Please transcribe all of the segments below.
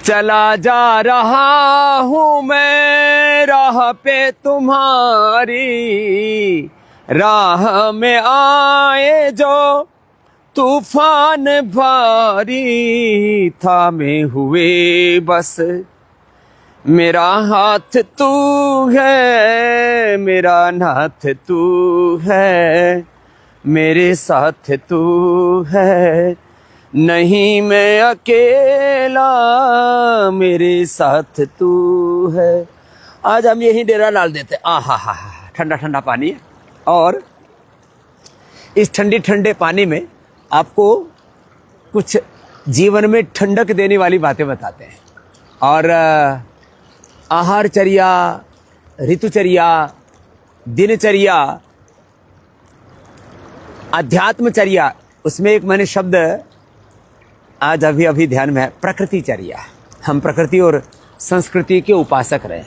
चला जा रहा हूँ मैं राह पे तुम्हारी, राह में आए जो तूफान भारी, थामे हुए बस मेरा हाथ तू है, मेरा नाथ तू है, मेरे साथ तू है, नहीं मैं अकेला, मेरे साथ तू है। आज हम यही डेरा डाल देते। आहा हा हा, ठंडा ठंडा पानी है और इस ठंडे ठंडे पानी में आपको कुछ जीवन में ठंडक देने वाली बातें बताते हैं। और आहारचर्या, ऋतुचर्या, दिनचर्या, अध्यात्मचर्या, उसमें एक मैंने शब्द आज अभी ध्यान में है, प्रकृतिचर्या। हम प्रकृति और संस्कृति के उपासक रहे।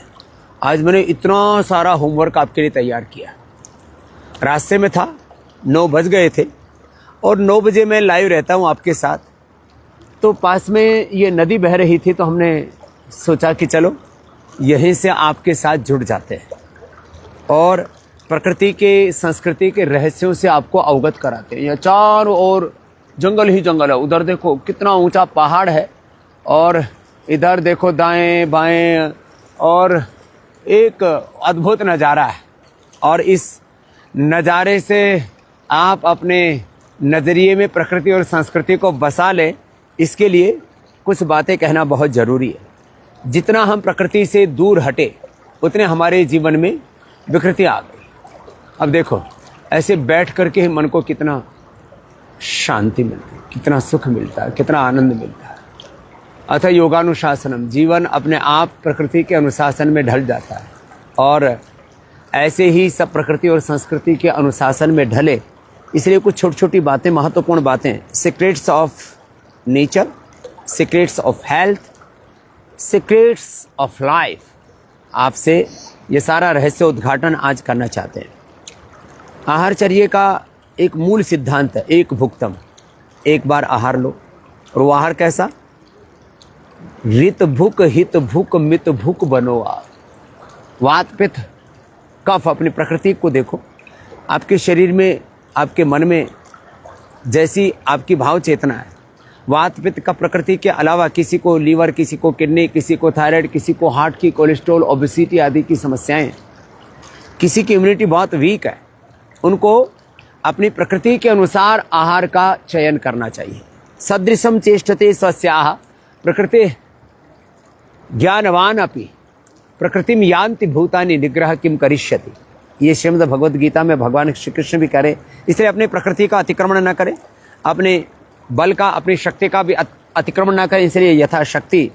आज मैंने इतना सारा होमवर्क आपके लिए तैयार किया। रास्ते में था, 9 बज गए थे और 9 बजे मैं लाइव रहता हूँ आपके साथ। तो पास में ये नदी बह रही थी, तो हमने सोचा कि चलो यहीं से आपके साथ जुड़ जाते हैं और प्रकृति के, संस्कृति के रहस्यों से आपको अवगत कराते हैं। यहाँ चारों ओर जंगल ही जंगल है। उधर देखो कितना ऊंचा पहाड़ है और इधर देखो दाएं बाएं, और एक अद्भुत नज़ारा है। और इस नज़ारे से आप अपने नज़रिए में प्रकृति और संस्कृति को बसा लें, इसके लिए कुछ बातें कहना बहुत ज़रूरी है। जितना हम प्रकृति से दूर हटे, उतने हमारे जीवन में विकृति आ गई। अब देखो, ऐसे बैठ करके मन को कितना शांति मिलती है, कितना सुख मिलता है, कितना आनंद मिलता है। अतः योगानुशासनम, जीवन अपने आप प्रकृति के अनुशासन में ढल जाता है। और ऐसे ही सब प्रकृति और संस्कृति के अनुशासन में ढले, इसलिए कुछ छोटी छोटी बातें, महत्वपूर्ण बातें, secrets of nature, secrets of health, secrets of life, आपसे ये सारा रहस्य उद्घाटन आज करना चाहते हैं। आहारचर्या का एक मूल सिद्धांत है, एक भुक्तम, एक बार आहार लो। और वो आहार कैसा? ऋत भूक हित भूक मित भूक बनो आप। वात पित्त कफ, अपनी प्रकृति को देखो। आपके शरीर में, आपके मन में जैसी आपकी भाव चेतना है, वात पित्त का प्रकृति के अलावा किसी को लीवर, किसी को किडनी, किसी को थायराइड, किसी को हार्ट की, कोलेस्ट्रॉल, ओबेसिटी आदि की समस्याएं, किसी की इम्यूनिटी बहुत वीक है, उनको अपनी प्रकृति के अनुसार आहार का चयन करना चाहिए। सदृशम चेष्टते स्वस्याः प्रकृति ज्ञानवान अपि प्रकृतिम यान्ति भूतानि निग्रह किम करिष्यति। ये श्रीमद् भगवद गीता में भगवान श्री कृष्ण भी कह रहे। इसलिए अपनी प्रकृति का अतिक्रमण न करें, अपने बल का, अपनी शक्ति का भी अतिक्रमण न करें। इसलिए यथाशक्ति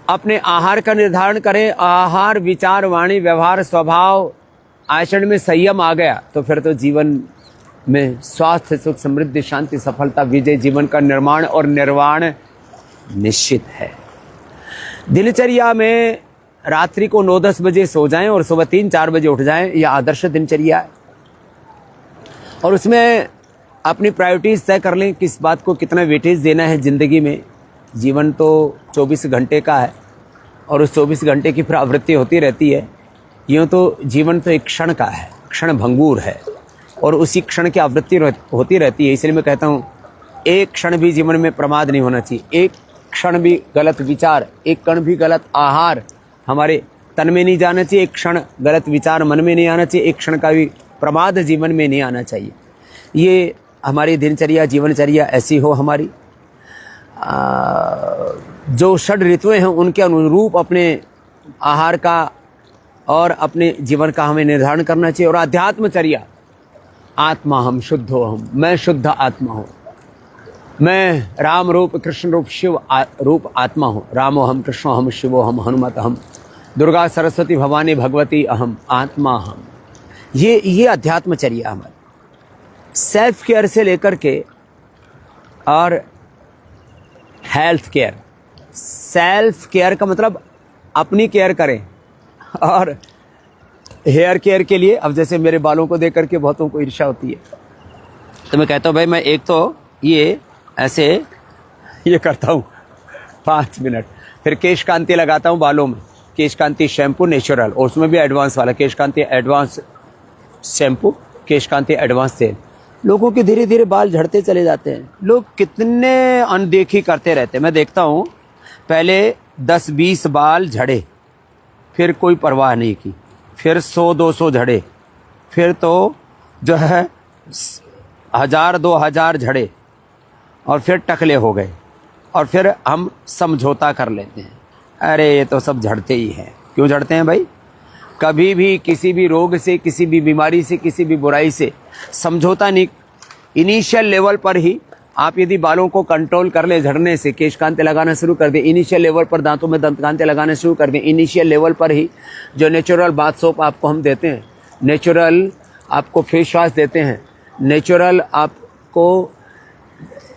अपने आहार का निर्धारण करें। आहार, विचार, वाणी, व्यवहार, स्वभाव, आचरण में संयम आ गया तो फिर तो जीवन में स्वास्थ्य, सुख, समृद्धि, शांति, सफलता, विजय, जीवन का निर्माण और निर्वाण निश्चित है। दिनचर्या में रात्रि को 9-10 बजे सो जाएं और सुबह 3-4 बजे उठ जाएं, यह आदर्श दिनचर्या है। और उसमें अपनी प्रायोरिटीज तय कर लें, किस बात को कितना वेटेज देना है ज़िंदगी में। जीवन तो 24 घंटे का है और उस 24 घंटे की फिर आवृत्ति होती रहती है। यूँ तो जीवन तो एक क्षण का है, क्षण भंगूर है और उसी क्षण की आवृत्ति होती रहती है। इसलिए मैं कहता हूँ, एक क्षण भी जीवन में प्रमाद नहीं होना चाहिए। एक क्षण भी गलत विचार, एक क्षण भी गलत आहार हमारे तन में नहीं जाना चाहिए। एक क्षण गलत विचार मन में नहीं आना चाहिए। एक क्षण का भी प्रमाद जीवन में नहीं आना चाहिए। ये हमारी दिनचर्या, जीवनचर्या ऐसी हो हमारी। जो षड ऋतुएं हैं उनके अनुरूप अपने आहार का और अपने जीवन का हमें निर्धारण करना चाहिए। और अध्यात्मचर्या, आत्मा हम शुद्ध हो, हम, मैं शुद्ध आत्मा हूँ, मैं राम रूप कृष्ण रूप शिव रूप आत्मा हूँ। रामो हम, कृष्णो हम, शिवो हम, हनुमत हम, दुर्गा सरस्वती भवानी भगवती अहम, आत्मा हम। ये अध्यात्मचर्या हमारी। सेल्फ केयर से लेकर के और हेल्थ केयर। सेल्फ केयर का मतलब अपनी केयर करें, और हेयर केयर के लिए, अब जैसे मेरे बालों को देख करके बहुतों को ईर्ष्या होती है, तो मैं कहता हूँ भाई मैं एक तो ये ऐसे ये करता हूँ 5 मिनट। फिर केश कांति लगाता हूँ बालों में, केश कांति शैम्पू नेचुरल, और उसमें भी एडवांस वाला केश कांति एडवांस शैम्पू, केश कांति एडवांस तेल। लोगों के धीरे धीरे बाल झड़ते चले जाते हैं। लोग कितने अनदेखी करते रहते हैं। मैं देखता हूँ पहले 10-20 बाल झड़े, फिर कोई परवाह नहीं की, फिर 100-200 झड़े, फिर तो जो है 1000-2000 झड़े, और फिर टकले हो गए, और फिर हम समझौता कर लेते हैं, अरे ये तो सब झड़ते ही हैं। क्यों झड़ते हैं भाई? कभी भी किसी भी रोग से, किसी भी बीमारी से, किसी भी बुराई से समझौता नहीं। इनिशियल लेवल पर ही आप यदि बालों को कंट्रोल कर ले, झड़ने से केश कांति लगाना शुरू कर दें, इनिशियल लेवल पर दांतों में दंत कांति लगाना शुरू कर दें, इनिशियल लेवल पर ही जो नेचुरल बाथ सोप आपको हम देते हैं, नेचुरल आपको फेस वॉश देते हैं, नेचुरल आपको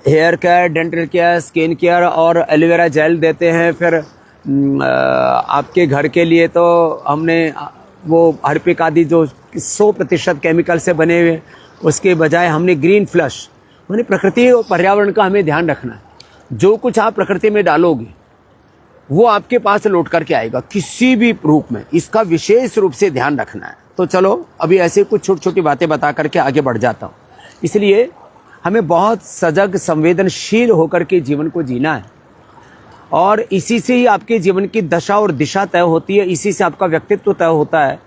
hair care, dental care, skin care और एलोवेरा जेल देते हैं। फिर आपके घर के लिए तो हमने वो हार्पिक आदि जो 100% केमिकल से बने हुए, उसके बजाय हमने ग्रीन फ्लश, यानी प्रकृति और पर्यावरण का हमें ध्यान रखना है। जो कुछ आप प्रकृति में डालोगे वो आपके पास लौट करके आएगा किसी भी रूप में, इसका विशेष रूप से ध्यान रखना है। तो चलो अभी ऐसे कुछ छोटी छोटी बातें बता करके आगे बढ़ जाता हूँ। इसलिए हमें बहुत सजग, संवेदनशील होकर के जीवन को जीना है, और इसी से ही आपके जीवन की दशा और दिशा तय होती है, इसी से आपका व्यक्तित्व तय होता है।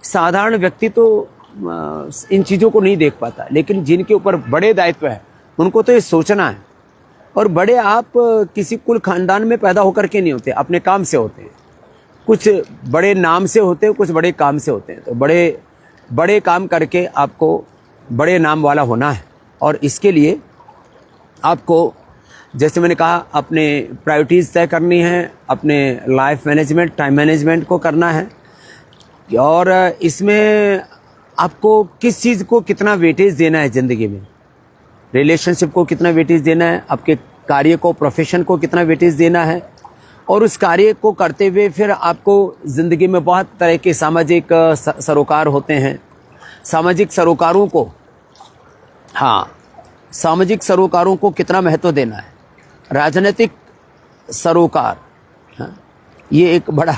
साधारण व्यक्ति तो इन चीज़ों को नहीं देख पाता, लेकिन जिनके ऊपर बड़े दायित्व है उनको तो ये सोचना है। और बड़े आप किसी कुल खानदान में पैदा होकर के नहीं होते, अपने काम से होते हैं। कुछ बड़े नाम से होते हैं, कुछ बड़े काम से होते हैं। तो बड़े काम करके आपको बड़े नाम वाला होना है, और इसके लिए आपको, जैसे मैंने कहा, अपने प्रायोरिटीज़ तय करनी है, अपने लाइफ मैनेजमेंट, टाइम मैनेजमेंट को करना है, और इसमें आपको किस चीज़ को कितना वेटेज देना है ज़िंदगी में, रिलेशनशिप को कितना वेटेज देना है, आपके कार्य को, प्रोफेशन को कितना वेटेज देना है, और उस कार्य को करते हुए फिर आपको ज़िंदगी में बहुत तरह के सामाजिक सरोकार होते हैं। सामाजिक सरोकारों को, हाँ, सामाजिक सरोकारों को कितना महत्व देना है। राजनीतिक सरोकार, हाँ, ये एक बड़ा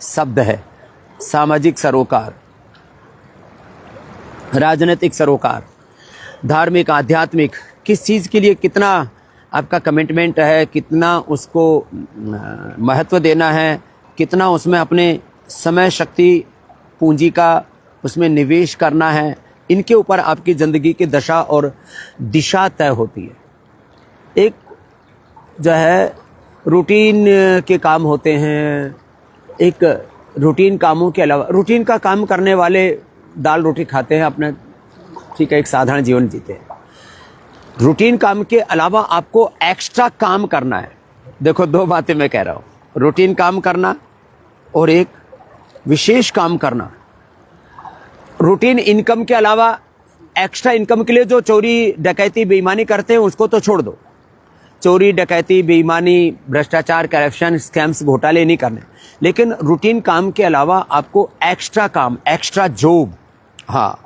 शब्द है, सामाजिक सरोकार, राजनीतिक सरोकार, धार्मिक, आध्यात्मिक, किस चीज़ के लिए कितना आपका कमिटमेंट है, कितना उसको महत्व देना है, कितना उसमें अपने समय, शक्ति, पूंजी का उसमें निवेश करना है, इनके ऊपर आपकी ज़िंदगी की दशा और दिशा तय होती है। एक जो है रूटीन के काम होते हैं, एक रूटीन कामों के अलावा, रूटीन का काम करने वाले दाल रोटी खाते हैं, अपना ठीक है, एक साधारण जीवन जीते हैं। रूटीन काम के अलावा आपको एक्स्ट्रा काम करना है। देखो, दो बातें मैं कह रहा हूँ, रूटीन काम करना और एक विशेष काम करना। रूटीन इनकम के अलावा एक्स्ट्रा इनकम के लिए जो चोरी, डकैती, बेईमानी करते हैं उसको तो छोड़ दो। चोरी, डकैती, बेईमानी, भ्रष्टाचार, करप्शन, स्कैम्स, घोटाले नहीं करने। लेकिन रूटीन काम के अलावा आपको एक्स्ट्रा काम, एक्स्ट्रा जॉब, हाँ,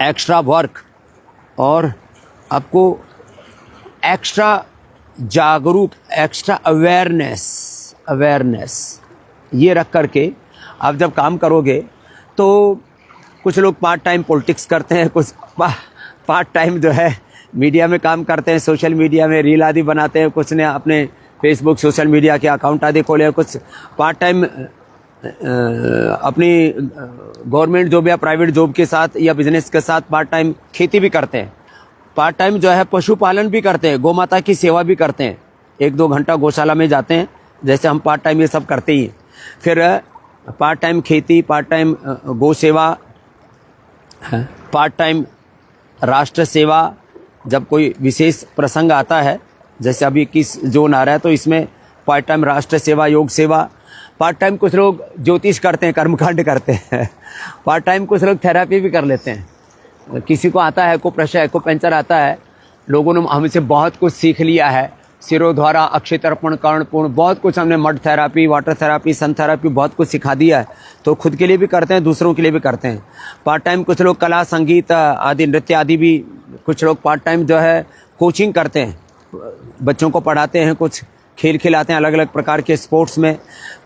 एक्स्ट्रा वर्क, और आपको एक्स्ट्रा जागरूक, एक्स्ट्रा अवेयरनेस ये रख करके आप जब काम करोगे तो कुछ लोग पार्ट टाइम पॉलिटिक्स करते हैं, कुछ पार्ट टाइम जो है मीडिया में काम करते हैं, सोशल मीडिया में रील आदि बनाते हैं, कुछ ने अपने फेसबुक, सोशल मीडिया के अकाउंट आदि खोले हैं, कुछ पार्ट टाइम अपनी गवर्नमेंट जॉब या प्राइवेट जॉब के साथ या बिजनेस के साथ पार्ट टाइम खेती भी करते हैं, पार्ट टाइम जो है पशुपालन भी करते हैं, गौ माता की सेवा भी करते हैं, 1-2 घंटा गौशाला में जाते हैं, जैसे हम पार्ट टाइम ये सब करते ही हैं। फिर पार्ट टाइम खेती, पार्ट टाइम गौ सेवा, पार्ट टाइम राष्ट्र सेवा। जब कोई विशेष प्रसंग आता है, जैसे अभी 21 जून आ रहा है, तो इसमें पार्ट टाइम राष्ट्र सेवा, योग सेवा। पार्ट टाइम कुछ लोग ज्योतिष करते हैं, कर्मकांड करते हैं। पार्ट टाइम कुछ लोग थेरापी भी कर लेते हैं। किसी को आता है, को प्रेशर, को पेंचर आता है, लोगों ने हमसे बहुत कुछ सीख लिया है, सिरोद्वारा, अक्षय तर्पण, कर्णपूर्ण, बहुत कुछ हमने, मड थेरापी, वाटर थेरापी, सन थेरापी, बहुत कुछ सिखा दिया है। तो खुद के लिए भी करते हैं, दूसरों के लिए भी करते हैं। पार्ट टाइम कुछ लोग कला, संगीत आदि, नृत्य आदि भी, कुछ लोग पार्ट टाइम जो है कोचिंग करते हैं, बच्चों को पढ़ाते हैं, कुछ खेल खिलाते हैं अलग अलग प्रकार के स्पोर्ट्स में,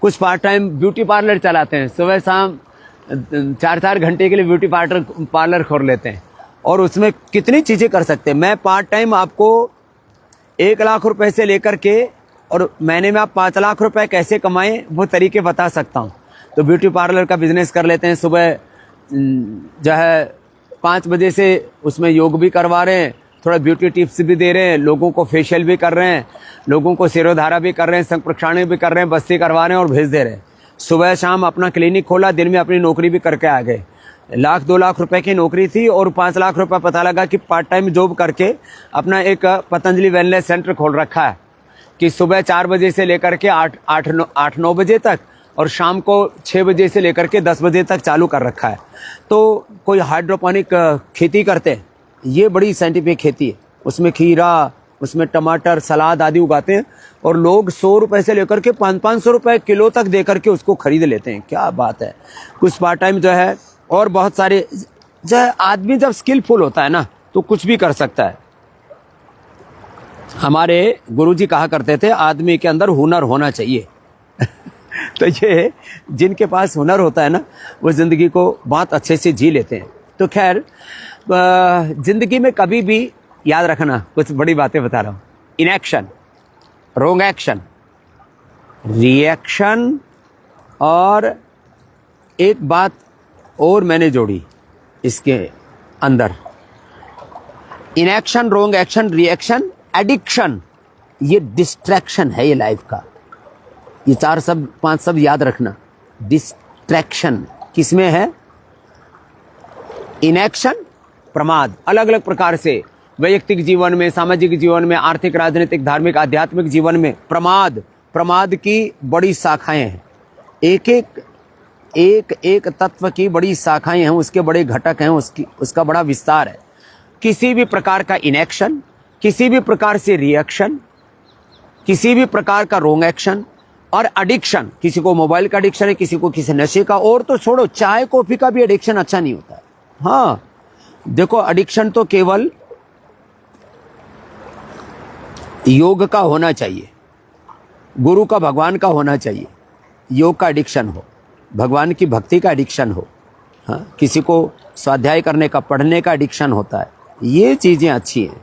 कुछ पार्ट टाइम ब्यूटी पार्लर चलाते हैं, सुबह शाम 4-4 घंटे के लिए ब्यूटी पार्लर खोल लेते हैं और उसमें कितनी चीज़ें कर सकते हैं। मैं पार्ट टाइम आपको 1 लाख रुपए से लेकर के और महीने में आप 5 लाख रुपए कैसे कमाएं वो तरीके बता सकता हूं। तो ब्यूटी पार्लर का बिजनेस कर लेते हैं, सुबह जो है 5 बजे से उसमें योग भी करवा रहे हैं, थोड़ा ब्यूटी टिप्स भी दे रहे हैं, लोगों को फेशियल भी कर रहे हैं, लोगों को सिरोधारा भी कर रहे हैं, संग प्रक्षालन भी कर रहे हैं, बस्ती करवा रहे हैं और भेज दे रहे हैं। सुबह शाम अपना क्लिनिक खोला, दिन में अपनी नौकरी भी करके आ गए। 1-2 लाख रुपए की नौकरी थी और 5 लाख रुपए पता लगा कि पार्ट टाइम जॉब करके अपना एक पतंजलि वेलनेस सेंटर खोल रखा है कि सुबह 4 बजे से लेकर के 8-9 बजे तक और शाम को 6 बजे से लेकर के 10 बजे तक चालू कर रखा है। तो कोई हाइड्रोपोनिक खेती करते हैं, ये बड़ी साइंटिफिक खेती है, उसमें खीरा, उसमें टमाटर, सलाद आदि उगाते हैं और लोग 100 रुपए से लेकर के 500 रुपए किलो तक दे करके उसको खरीद लेते हैं। क्या बात है। कुछ पार्ट टाइम जो है और बहुत सारे जो है, आदमी जब स्किलफुल होता है ना तो कुछ भी कर सकता है। हमारे गुरुजी कहा करते थे आदमी के अंदर हुनर होना चाहिए तो ये जिनके पास हुनर होता है ना वो जिंदगी को बहुत अच्छे से जी लेते हैं। तो खैर जिंदगी में कभी भी याद रखना, कुछ बड़ी बातें बता रहा हूँ, इनएक्शन, रॉन्ग एक्शन, रिएक्शन और एक बात और मैंने जोड़ी इसके अंदर, inaction, wrong action, reaction, addiction, ये डिस्ट्रैक्शन है ये लाइफ का। ये 4-5 शब्द याद रखना। डिस्ट्रैक्शन किसमें है? इनएक्शन, प्रमाद, अलग अलग प्रकार से वैयक्तिक जीवन में, सामाजिक जीवन में, आर्थिक, राजनीतिक, धार्मिक, आध्यात्मिक जीवन में प्रमाद की बड़ी शाखाएं हैं। एक तत्व की बड़ी शाखाएं हैं, उसके बड़े घटक हैं, उसका बड़ा विस्तार है। किसी भी प्रकार का इनएक्शन, किसी भी प्रकार से रिएक्शन, किसी भी प्रकार का रॉन्ग एक्शन और एडिक्शन, किसी को मोबाइल का एडिक्शन है, किसी को किसी नशे का, और तो छोड़ो चाय कॉफी का भी एडिक्शन अच्छा नहीं होता है। हाँ देखो, एडिक्शन तो केवल योग का होना चाहिए, गुरु का, भगवान का होना चाहिए। योग का एडिक्शन हो, भगवान की भक्ति का एडिक्शन हो, हाँ किसी को स्वाध्याय करने का, पढ़ने का एडिक्शन होता है, ये चीज़ें अच्छी हैं।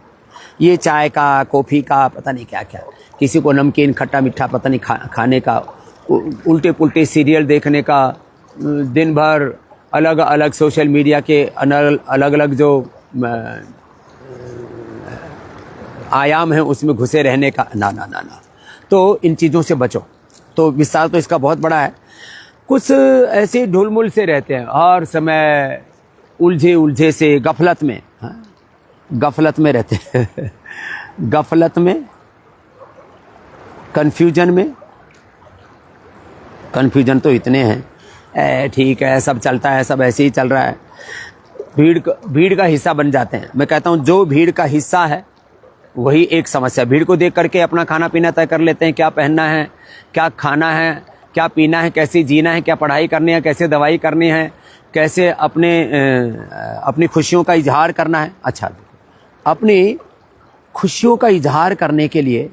ये चाय का, कॉफ़ी का, पता नहीं क्या क्या, किसी को नमकीन खट्टा मीठा पता नहीं खाने का, उल्टे पुल्टे सीरियल देखने का, दिन भर अलग अलग सोशल मीडिया के अलग अलग जो आयाम हैं उसमें घुसे रहने का, ना ना ना ना। तो इन चीज़ों से बचो। तो विस्तार तो इसका बहुत बड़ा है। कुछ ऐसे ढुलमुल से रहते हैं, हर समय उलझे से, गफलत में, हाँ? गफलत में रहते हैं गफलत में, कन्फ्यूजन तो इतने हैं, ठीक है सब चलता है, सब ऐसे ही चल रहा है। भीड़ का हिस्सा बन जाते हैं। मैं कहता हूँ जो भीड़ का हिस्सा है वही एक समस्या। भीड़ को देख करके अपना खाना पीना तय कर लेते हैं, क्या पहनना है, क्या खाना है, क्या पीना है, कैसे जीना है, क्या पढ़ाई करनी है, कैसे दवाई करनी है, कैसे अपनी खुशियों का इजहार करना है। अच्छा, अपनी खुशियों का इजहार करने के लिए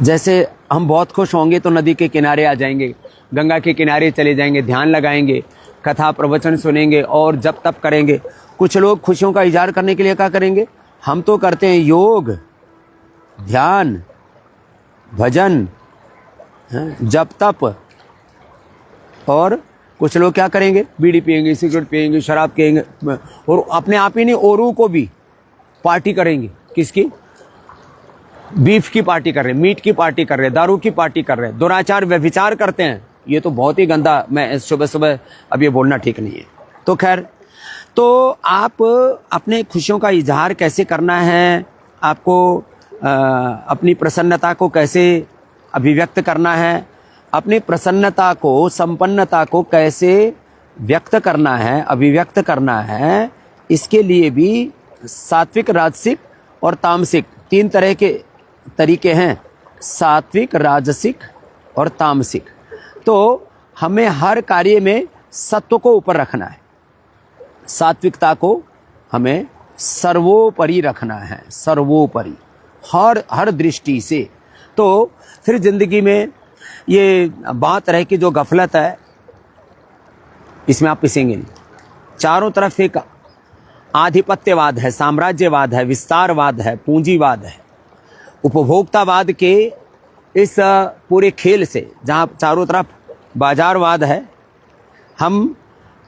जैसे हम बहुत खुश होंगे तो नदी के किनारे आ जाएंगे, गंगा के किनारे चले जाएंगे, ध्यान लगाएंगे, कथा प्रवचन सुनेंगे और जप तप करेंगे। कुछ लोग खुशियों का इजहार करने के लिए क्या करेंगे? हम तो करते हैं योग, ध्यान, भजन, जप तप, और कुछ लोग क्या करेंगे? बीड़ी पिएंगे, सिगरेट पिएंगे, शराब पिएंगे और अपने आप ही नहीं औरों को भी पार्टी करेंगे। किसकी? बीफ की पार्टी कर रहे हैं, मीट की पार्टी कर रहे हैं, दारू की पार्टी कर रहे हैं, दुराचार व्यभिचार करते हैं। ये तो बहुत ही गंदा, मैं सुबह सुबह अब ये बोलना ठीक नहीं है। तो खैर, तो आप अपने खुशियों का इजहार कैसे करना है, आपको अपनी प्रसन्नता को कैसे अभिव्यक्त करना है, अपनी प्रसन्नता को, संपन्नता को कैसे व्यक्त करना है, अभिव्यक्त करना है, इसके लिए भी सात्विक, राजसिक और तामसिक 3 तरह के तरीके हैं। सात्विक, राजसिक और तामसिक। तो हमें हर कार्य में सत्व को ऊपर रखना है, सात्विकता को हमें सर्वोपरि रखना है, सर्वोपरि, हर दृष्टि से। तो फिर ज़िंदगी में ये बात रहे कि जो गफलत है इसमें आप पिसेंगे नहीं। चारों तरफ एक आधिपत्यवाद है, साम्राज्यवाद है, विस्तारवाद है, पूंजीवाद है, उपभोक्तावाद के इस पूरे खेल से, जहाँ चारों तरफ बाजारवाद है। हम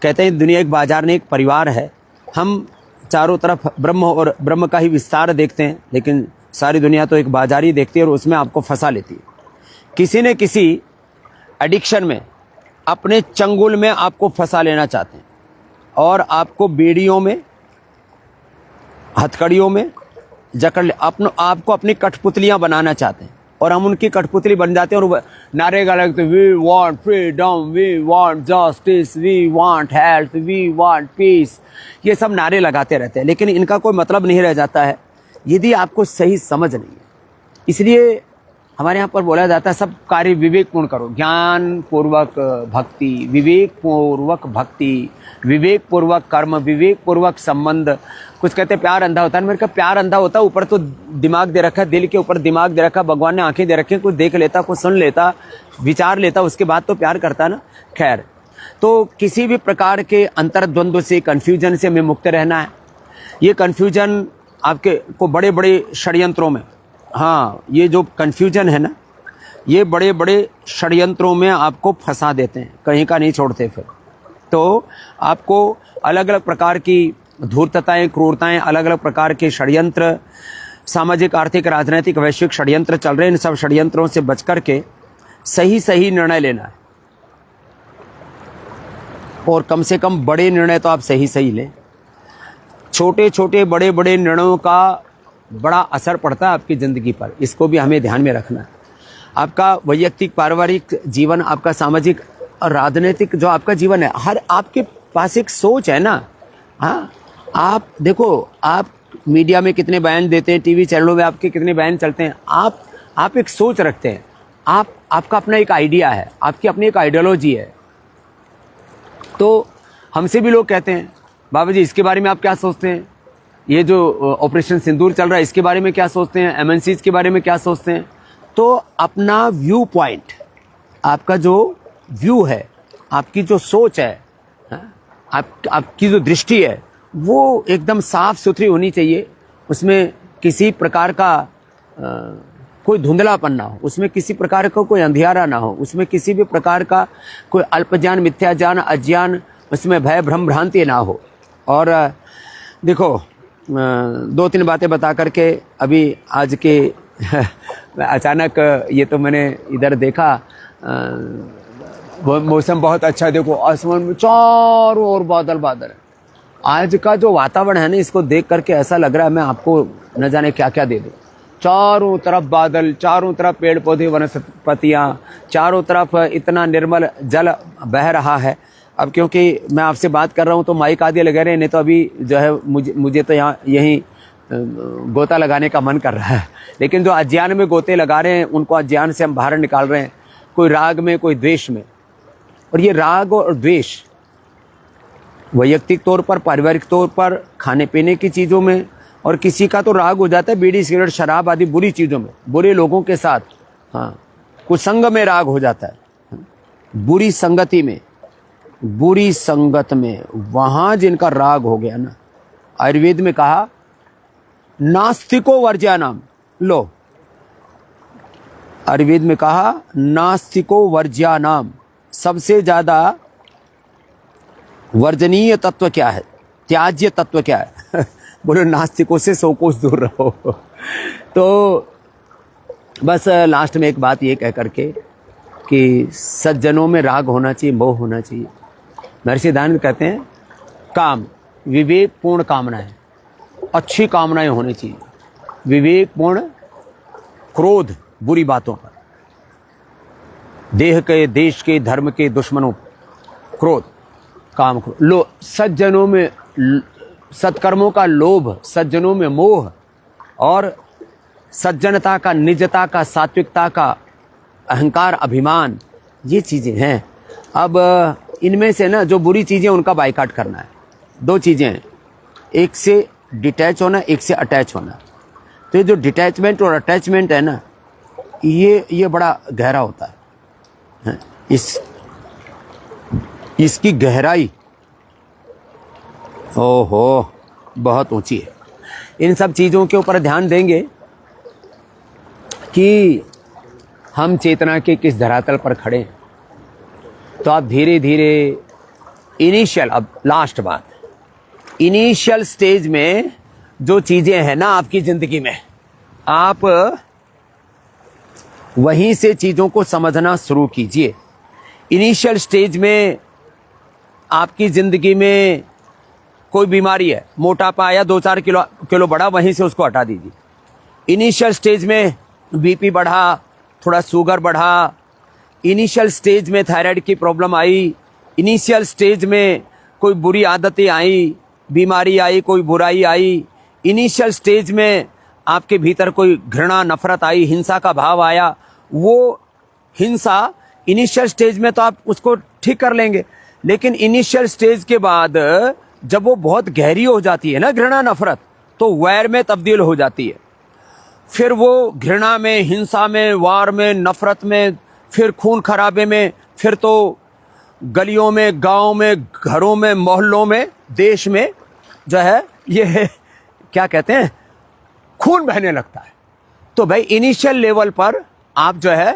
कहते हैं दुनिया एक बाजार नहीं, एक परिवार है। हम चारों तरफ ब्रह्म और ब्रह्म का ही विस्तार देखते हैं, लेकिन सारी दुनिया तो एक बाजार ही देखती है और उसमें आपको फंसा लेती है। किसी न किसी एडिक्शन में, अपने चंगुल में आपको फंसा लेना चाहते हैं और आपको बेड़ियों में, हथकड़ियों में जकड़ आपको अपनी कठपुतलियां बनाना चाहते हैं और हम उनकी कठपुतली बन जाते हैं और नारे गा लगते, we want freedom, we want justice, we want health, we want peace. ये सब नारे लगाते रहते हैं, लेकिन इनका कोई मतलब नहीं रह जाता है यदि आपको सही समझ नहीं है। इसलिए हमारे यहाँ पर बोला जाता है सब कार्य विवेकपूर्ण करो, ज्ञान पूर्वक भक्ति, विवेक पूर्वक भक्ति, विवेक पूर्वक कर्म, विवेक पूर्वक संबंध। कुछ कहते हैं प्यार अंधा होता है, मेरे का प्यार अंधा होता है, ऊपर तो दिमाग दे रखा है, दिल के ऊपर दिमाग दे रखा है, भगवान ने आंखें दे रखी हैं, कुछ देख लेता, कुछ सुन लेता, विचार लेता, उसके बाद तो प्यार करता ना। खैर, तो किसी भी प्रकार के अंतर्द्वंद्व से, कन्फ्यूजन से हमें मुक्त रहना है। ये कन्फ्यूजन आपके को बड़े बड़े षड्यंत्रों में, हाँ, ये जो कन्फ्यूजन है ना, ये बड़े बड़े षड्यंत्रों में आपको फंसा देते हैं, कहीं का नहीं छोड़ते। फिर तो आपको अलग अलग प्रकार की धूर्तताएं, क्रूरताएं, अलग अलग प्रकार के षड्यंत्र, सामाजिक, आर्थिक, राजनीतिक, वैश्विक षड्यंत्र चल रहे हैं। इन सब षड्यंत्रों से बच करके सही सही निर्णय लेना है और कम से कम बड़े निर्णय तो आप सही सही लें। छोटे छोटे बड़े बड़े निर्णयों का बड़ा असर पड़ता है आपकी ज़िंदगी पर, इसको भी हमें ध्यान में रखना है। आपका वैयक्तिक, पारिवारिक जीवन, आपका सामाजिक और राजनीतिक जो आपका जीवन है, हर आपके पास एक सोच है ना। हाँ, आप देखो, आप मीडिया में कितने बयान देते हैं, टीवी चैनलों में आपके कितने बयान चलते हैं, आप एक सोच रखते हैं, आपका अपना एक आइडिया है, आपकी अपनी एक आइडियोलॉजी है। तो हमसे भी लोग कहते हैं, बाबा जी इसके बारे में आप क्या सोचते हैं, ये जो ऑपरेशन सिंदूर चल रहा है इसके बारे में क्या सोचते हैं, एमएनसीज के बारे में क्या सोचते हैं। तो अपना व्यू पॉइंट, आपका जो व्यू है, आपकी जो सोच है, आपकी जो दृष्टि है, वो एकदम साफ सुथरी होनी चाहिए। उसमें किसी प्रकार का कोई धुंधलापन ना हो, उसमें किसी प्रकार का कोई अंधियारा ना हो, उसमें किसी भी प्रकार का कोई अल्पज्ञान, मिथ्याज्ञान, अज्ञान, उसमें भय, भ्रम, भ्रांति ना हो। और देखो, दो तीन बातें बता करके अभी आज के अचानक ये तो मैंने इधर देखा, मौसम बहुत अच्छा, देखो आसमान में चारों ओर बादल बादल है। आज का जो वातावरण है ना, इसको देख करके ऐसा लग रहा है मैं आपको न जाने क्या क्या दे दूं। चारों तरफ बादल, चारों तरफ पेड़ पौधे, वनस्पतियाँ, चारों तरफ इतना निर्मल जल बह रहा है। अब क्योंकि मैं आपसे बात कर रहा हूँ तो माइक आदि लगे रहे, नहीं तो अभी जो है मुझे तो यहाँ यहीं गोता लगाने का मन कर रहा है। लेकिन जो अज्ञान में गोते लगा रहे हैं, उनको अज्ञान से हम बाहर निकाल रहे हैं, कोई राग में, कोई द्वेष में। और ये राग और द्वेष वैयक्तिक तौर पर, पारिवारिक तौर पर, खाने पीने की चीज़ों में, और किसी का तो राग हो जाता है बीड़ी, सिगरेट, शराब आदि बुरी चीज़ों में, बुरे लोगों के साथ, हाँ, कुसंग में राग हो जाता है, बुरी संगति में, बुरी संगत में, वहाँ जिनका राग हो गया ना, आयुर्वेद में कहा नास्तिको वर्ज्यानाम, लो, आयुर्वेद में कहा नास्तिको वर्ज्यानाम, सबसे ज्यादा वर्जनीय तत्व क्या है, त्याज्य तत्व क्या है बोलो नास्तिकों से 100 कोस दूर रहो। तो बस लास्ट में एक बात ये कह करके कि सज्जनों में राग होना चाहिए, मोह होना चाहिए। महर्षि दयानंद कहते हैं काम, विवेकपूर्ण कामनाएं, अच्छी कामनाएं होनी चाहिए, विवेकपूर्ण क्रोध बुरी बातों पर, देह के, देश के, धर्म के दुश्मनों क्रोध, काम क्रोध, लो, सज्जनों में सत्कर्मों का लोभ, सज्जनों में मोह, और सज्जनता का, निजता का, सात्विकता का अहंकार, अभिमान, ये चीजें हैं। अब इनमें से ना जो बुरी चीजें उनका बाइकाट करना है। दो चीजें हैं, एक से डिटैच होना, एक से अटैच होना। तो ये जो डिटैचमेंट और अटैचमेंट है ना, ये बड़ा गहरा होता है। इसकी गहराई ओहो बहुत ऊंची है। इन सब चीज़ों के ऊपर ध्यान देंगे कि हम चेतना के किस धरातल पर खड़े हैं, तो आप धीरे धीरे इनिशियल, अब लास्ट बात, इनिशियल स्टेज में जो चीज़ें हैं ना आपकी ज़िंदगी में, आप वहीं से चीज़ों को समझना शुरू कीजिए। इनिशियल स्टेज में आपकी ज़िंदगी में कोई बीमारी है, मोटापा आया 2-4 किलो बढ़ा, वहीं से उसको हटा दीजिए। इनिशियल स्टेज में बीपी बढ़ा, थोड़ा शुगर बढ़ा, इनिशियल स्टेज में थायराइड की प्रॉब्लम आई, इनिशियल स्टेज में कोई बुरी आदतें आई, बीमारी आई, कोई बुराई आई, इनिशियल स्टेज में आपके भीतर कोई घृणा नफरत आई, हिंसा का भाव आया, वो हिंसा इनिशियल स्टेज में तो आप उसको ठीक कर लेंगे, लेकिन इनिशियल स्टेज के बाद जब वो बहुत गहरी हो जाती है ना घृणा नफरत, तो वैर में तब्दील हो जाती है। फिर वो घृणा में, हिंसा में, वार में, नफरत में, फिर खून खराबे में, फिर तो गलियों में, गांव में, घरों में, मोहल्लों में, देश में जो है ये क्या कहते हैं, खून बहने लगता है। तो भाई इनिशियल लेवल पर आप जो है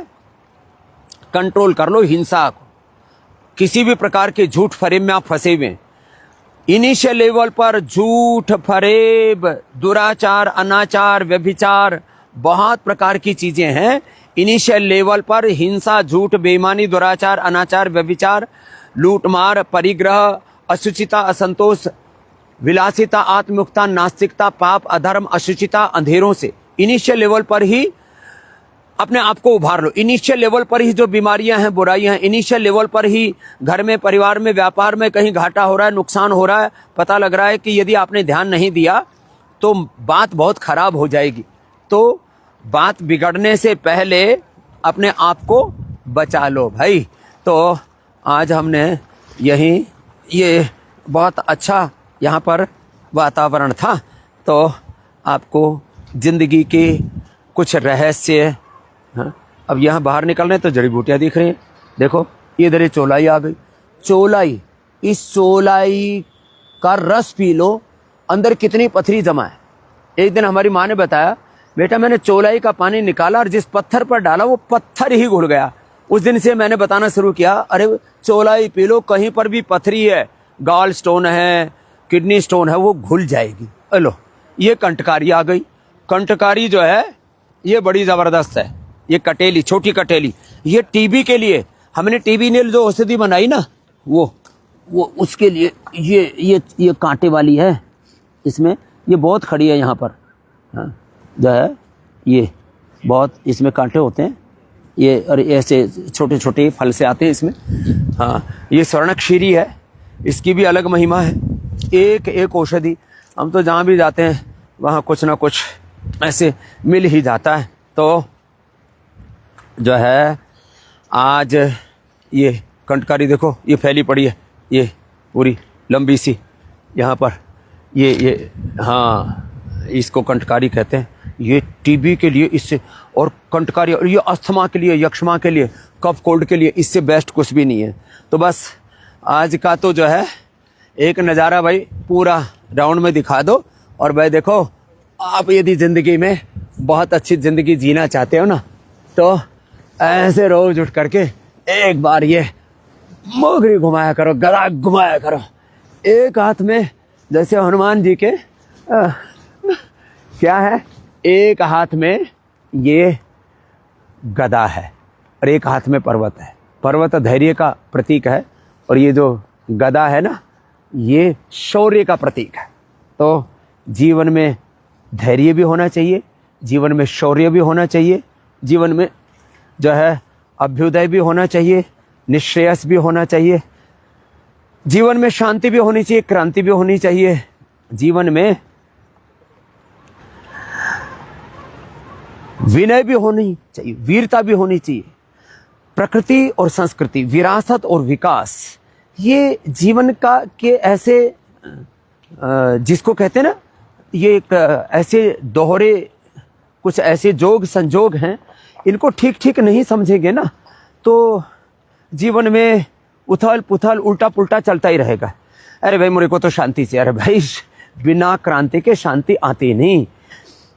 कंट्रोल कर लो हिंसा को। किसी भी प्रकार के झूठ फरेब में आप फंसे हुए हैं, इनिशियल लेवल पर झूठ फरेब, दुराचार, अनाचार, व्यभिचार, बहुत प्रकार की चीजें हैं। इनिशियल लेवल पर हिंसा, झूठ, बेईमानी, दुराचार, अनाचार, व्यभिचार, लूटमार, परिग्रह, अशुचिता, असंतोष, विलासिता, आत्मयुक्ता, नास्तिकता, पाप, अधर्म, अशुचिता, अंधेरों से इनिशियल लेवल पर ही अपने आप को उभार लो। इनिशियल लेवल पर ही जो बीमारियां हैं, बुराइयां हैं, इनिशियल लेवल पर ही घर में, परिवार में, व्यापार में कहीं घाटा हो रहा है, नुकसान हो रहा है, पता लग रहा है कि यदि आपने ध्यान नहीं दिया तो बात बहुत खराब हो जाएगी। तो बात बिगड़ने से पहले अपने आप को बचा लो भाई। तो आज हमने यही, ये बहुत अच्छा यहाँ पर वातावरण था, तो आपको जिंदगी के कुछ रहस्य, हाँ, अब यहाँ बाहर निकल रहे हैं तो जड़ी बूटियाँ दिख रही हैं। देखो इधर ये चौलाई आ गई, चौलाई, इस चौलाई का रस पी लो, अंदर कितनी पथरी जमा है। एक दिन हमारी माँ ने बताया, बेटा मैंने चौलाई का पानी निकाला और जिस पत्थर पर डाला वो पत्थर ही घुल गया। उस दिन से मैंने बताना शुरू किया, अरे चौलाई पी लो, कहीं पर भी पथरी है, गॉल स्टोन है, किडनी स्टोन है, वो घुल जाएगी। लो ये कंटकारी आ गई। कंटकारी जो है ये बड़ी ज़बरदस्त है, ये कटेली, छोटी कटेली, ये टीबी के लिए, हमने टीबी ने जो औषधि बनाई ना, वो उसके लिए ये कांटे वाली है, इसमें ये बहुत खड़ी है यहाँ पर, हाँ, जो है ये बहुत इसमें कांटे होते हैं, ये और ऐसे छोटे छोटे फल से आते हैं इसमें। हाँ, ये स्वर्णक्षीरी है, इसकी भी अलग महिमा है। एक एक औषधि, हम तो जहाँ भी जाते हैं वहाँ कुछ ना कुछ ऐसे मिल ही जाता है। तो जो है आज ये कंटकारी देखो, ये फैली पड़ी है, ये पूरी लंबी सी यहाँ पर, ये हाँ, इसको कंटकारी कहते हैं। ये टीबी के लिए इससे, और कंटकारी, और ये अस्थमा के लिए, यक्ष्मा के लिए, कफ कोल्ड के लिए इससे बेस्ट कुछ भी नहीं है। तो बस आज का तो जो है एक नज़ारा भाई पूरा राउंड में दिखा दो। और भाई देखो, आप यदि ज़िंदगी में बहुत अच्छी ज़िंदगी जीना चाहते हो ना, तो ऐसे रोज उठ करके एक बार ये मोगरी घुमाया करो, गदा घुमाया करो। एक हाथ में जैसे हनुमान जी के क्या है, एक हाथ में ये गदा है और एक हाथ में पर्वत है। पर्वत धैर्य का प्रतीक है और ये जो गदा है ना, ये शौर्य का प्रतीक है। तो जीवन में धैर्य भी होना चाहिए, जीवन में शौर्य भी होना चाहिए, जीवन में जो है अभ्युदय भी होना चाहिए, निश्रेयस भी होना चाहिए, जीवन में शांति भी होनी चाहिए, क्रांति भी होनी चाहिए, जीवन में विनय भी होनी चाहिए, वीरता भी होनी चाहिए। प्रकृति और संस्कृति, विरासत और विकास, ये जीवन का के ऐसे जिसको कहते हैं ना, ये एक ऐसे दोहरे कुछ ऐसे जोग संजोग हैं, इनको ठीक ठीक नहीं समझेंगे ना तो जीवन में उथल पुथल उल्टा पुल्टा चलता ही रहेगा। अरे भाई मेरे को तो शांति चाहिए। अरे भाई बिना क्रांति के शांति आती नहीं,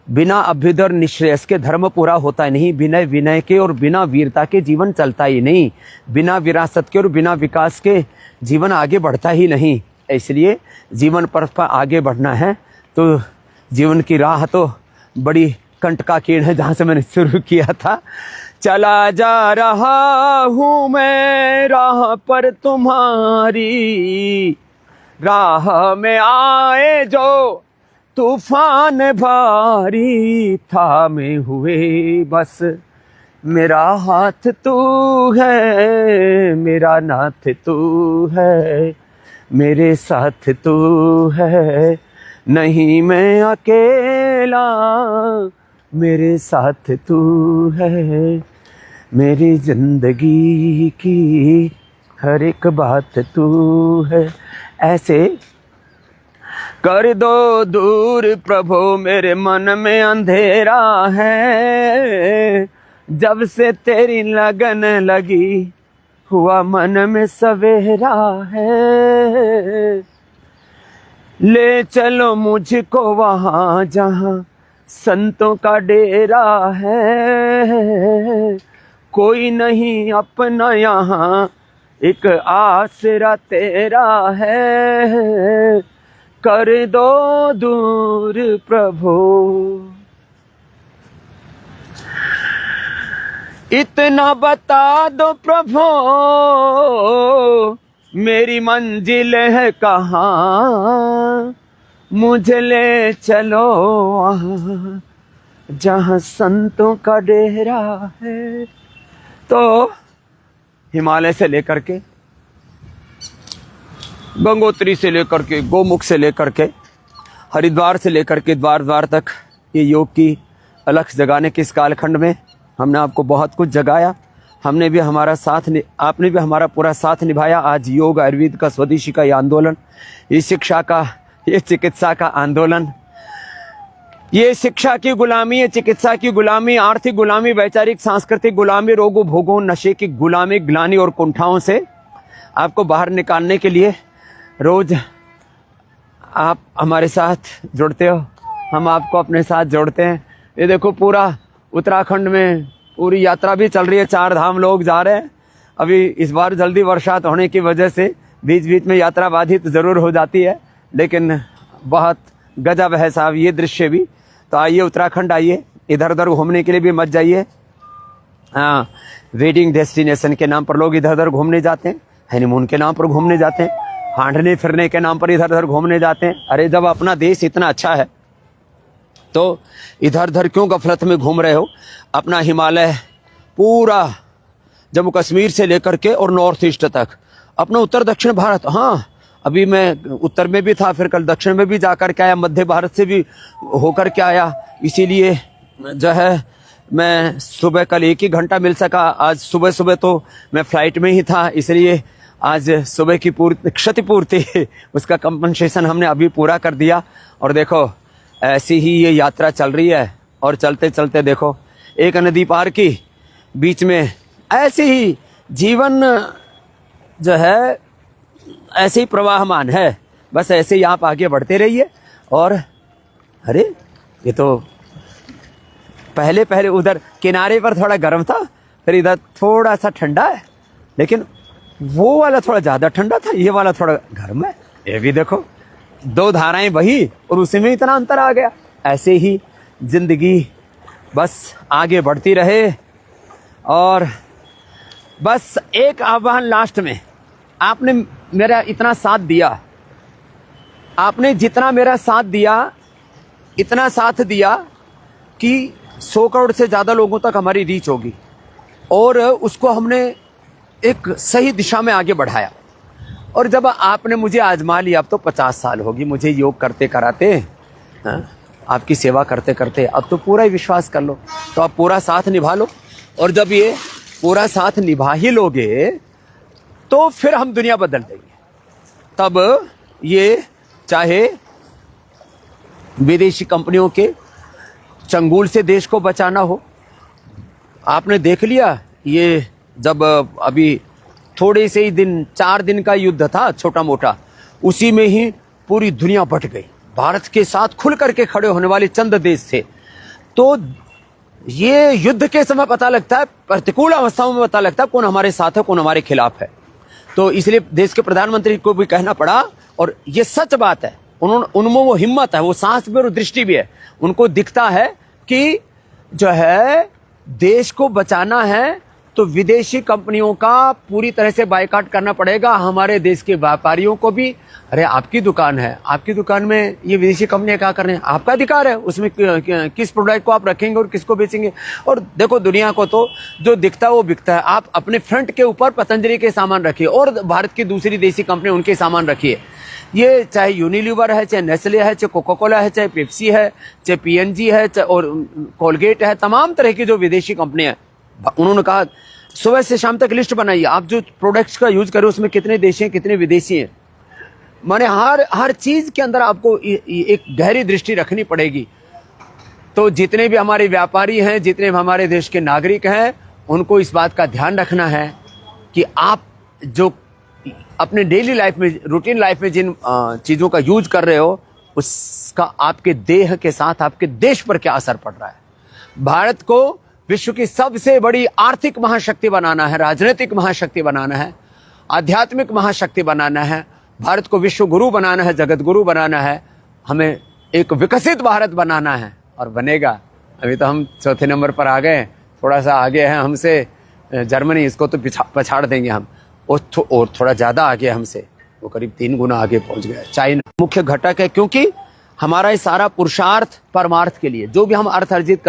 बिना अभ्युदय और निःश्रेयस के धर्म पूरा होता नहीं, बिना विनय के और बिना वीरता के जीवन चलता ही नहीं, बिना विरासत के और बिना विकास के जीवन आगे बढ़ता ही नहीं। इसलिए जीवन पर आगे बढ़ना है तो जीवन की राह तो बड़ी कंटकाकीर्ण है, जहाँ से मैंने शुरू किया था। चला जा रहा हूँ मैं राह पर तुम्हारी, राह में आए जो तूफान भारी, थामे हुए बस मेरा हाथ तू है, मेरा नाथ तू है, मेरे साथ तू है, नहीं मैं अकेला, मेरे साथ तू है, मेरी जिंदगी की हर एक बात तू है। ऐसे कर दो दूर प्रभु मेरे मन में अंधेरा है, जब से तेरी लगन लगी हुआ मन में सवेरा है। ले चलो मुझको वहाँ जहाँ संतों का डेरा है, कोई नहीं अपना यहाँ एक आसरा तेरा है। कर दो दूर प्रभु इतना बता दो प्रभु, मेरी मंजिल है कहाँ, मुझे ले चलो वहाँ जहाँ संतों का डेरा है। तो हिमालय से लेकर के, गंगोत्री से लेकर के, गोमुख से लेकर के, हरिद्वार से लेकर के द्वार द्वार तक ये योग की अलख जगाने के इस कालखंड में हमने आपको बहुत कुछ जगाया। हमने भी हमारा साथ, आपने भी हमारा पूरा साथ निभाया। आज योग आयुर्वेद का स्वदेशी का ये आंदोलन, ये शिक्षा का, ये चिकित्सा का आंदोलन, ये शिक्षा की गुलामी, ये चिकित्सा की गुलामी, आर्थिक गुलामी, वैचारिक सांस्कृतिक गुलामी, रोगों भोगों नशे की गुलामी, ग्लानि और कुंठाओं से आपको बाहर निकालने के लिए रोज आप हमारे साथ जुड़ते हो, हम आपको अपने साथ जोड़ते हैं। ये देखो पूरा उत्तराखंड में पूरी यात्रा भी चल रही है, 4 धाम लोग जा रहे हैं। अभी इस बार जल्दी वर्षात होने की वजह से बीच बीच में यात्रा बाधित जरूर हो जाती है, लेकिन बहुत गजब है साहब ये दृश्य भी। तो आइए उत्तराखंड आइए, इधर उधर घूमने के लिए भी मत जाइए। हाँ, वेडिंग डेस्टिनेशन के नाम पर लोग इधर उधर घूमने जाते हैं, हनीमून के नाम पर घूमने जाते हैं, हांडने फिरने के नाम पर इधर उधर घूमने जाते हैं। अरे जब अपना देश इतना अच्छा है तो इधर उधर क्यों गफलत में घूम रहे हो? अपना हिमालय पूरा जम्मू कश्मीर से लेकर के और नॉर्थ ईस्ट तक, अपना उत्तर दक्षिण भारत। हाँ, अभी मैं उत्तर में भी था, फिर कल दक्षिण में भी जाकर के आया, मध्य भारत से भी होकर के आया। इसीलिए जो है मैं सुबह कल 1 ही घंटा मिल सका, आज सुबह सुबह तो मैं फ्लाइट में ही था, इसलिए आज सुबह की क्षतिपूर्ति उसका कंपनसेशन हमने अभी पूरा कर दिया। और देखो ऐसी ही ये यात्रा चल रही है, और चलते चलते देखो एक नदी पार की, बीच में ऐसे ही जीवन जो है ऐसे ही प्रवाहमान है। बस ऐसे ही आप आगे बढ़ते रहिए। और अरे ये तो पहले पहले उधर किनारे पर थोड़ा गर्म था, फिर इधर थोड़ा सा ठंडा है, लेकिन वो वाला थोड़ा ज़्यादा ठंडा था, ये वाला थोड़ा गर्म है। ये भी देखो 2 धाराएं बही और उसी में इतना अंतर आ गया। ऐसे ही जिंदगी बस आगे बढ़ती रहे। और बस एक आह्वान लास्ट में, आपने मेरा इतना साथ दिया, आपने जितना मेरा साथ दिया, इतना साथ दिया कि 100 करोड़ से ज़्यादा लोगों तक हमारी रीच होगी, और उसको हमने एक सही दिशा में आगे बढ़ाया। और जब आपने मुझे आजमा लिया, अब तो 50 साल होगी मुझे योग करते कराते, आपकी सेवा करते करते, अब तो पूरा ही विश्वास कर लो, तो आप पूरा साथ निभा लो। और जब ये पूरा साथ निभा ही लोगे तो फिर हम दुनिया बदल देंगे। तब ये चाहे विदेशी कंपनियों के चंगुल से देश को बचाना हो, आपने देख लिया ये जब अभी थोड़े से ही दिन 4 दिन का युद्ध था छोटा मोटा, उसी में ही पूरी दुनिया बट गई। भारत के साथ खुल करके खड़े होने वाले चंद देश थे। तो ये युद्ध के समय पता लगता है, प्रतिकूल अवस्थाओं में पता लगता है कौन हमारे साथ है, कौन हमारे खिलाफ है। तो इसलिए देश के प्रधानमंत्री को भी कहना पड़ा, और ये सच बात है, उनमें वो हिम्मत है, वो साहस भी और दृष्टि भी है। उनको दिखता है कि जो है देश को बचाना है तो विदेशी कंपनियों का पूरी तरह से बायकॉट करना पड़ेगा। हमारे देश के व्यापारियों को भी, अरे आपकी दुकान है, आपकी दुकान में ये विदेशी कंपनियां क्या कर रहे हैं, आपका अधिकार है उसमें किस प्रोडक्ट को आप रखेंगे और किसको बेचेंगे। और देखो दुनिया को तो जो दिखता है वो बिकता है। आप अपने फ्रंट के ऊपर पतंजलि के सामान रखिए और भारत की दूसरी देसी कंपनी उनके सामान रखिए। ये चाहे यूनिलीवर है, चाहे नेस्ले है, चाहे कोका कोला है, चाहे पेप्सी है, चाहे पीएनजी है, चाहे और कोलगेट है, तमाम तरह की जो विदेशी कंपनियां, उन्होंने कहा सुबह से शाम तक लिस्ट बनाइए, आप जो प्रोडक्ट्स का यूज करें उसमें कितने देशी हैं, कितने विदेशी हैं। माने हर चीज के अंदर आपको एक गहरी दृष्टि रखनी पड़ेगी। तो जितने भी हमारे व्यापारी हैं, जितने भी हमारे देश के नागरिक हैं, उनको इस बात का ध्यान रखना है कि आप जो अपने डेली लाइफ में, रूटीन लाइफ में जिन चीजों का यूज कर रहे हो, उसका आपके देह के साथ आपके देश पर क्या असर पड़ रहा है। भारत को विश्व की सबसे बड़ी आर्थिक महाशक्ति बनाना है, राजनीतिक महाशक्ति बनाना है, आध्यात्मिक महाशक्ति बनाना है, भारत को विश्व गुरु बनाना है, जगत गुरु बनाना है, हमें एक विकसित भारत बनाना है और बनेगा। अभी तो हम चौथे नंबर पर आ गए, थोड़ा सा आगे है हमसे जर्मनी, इसको तो पछाड़ देंगे हम, और थोड़ा ज्यादा आगे हमसे, वो करीब 3 गुना आगे पहुंच गया। चाइना मुख्य घटक है, क्योंकि हमारा ये सारा पुरुषार्थ परमार्थ के लिए, जो भी हम अर्थ अर्जित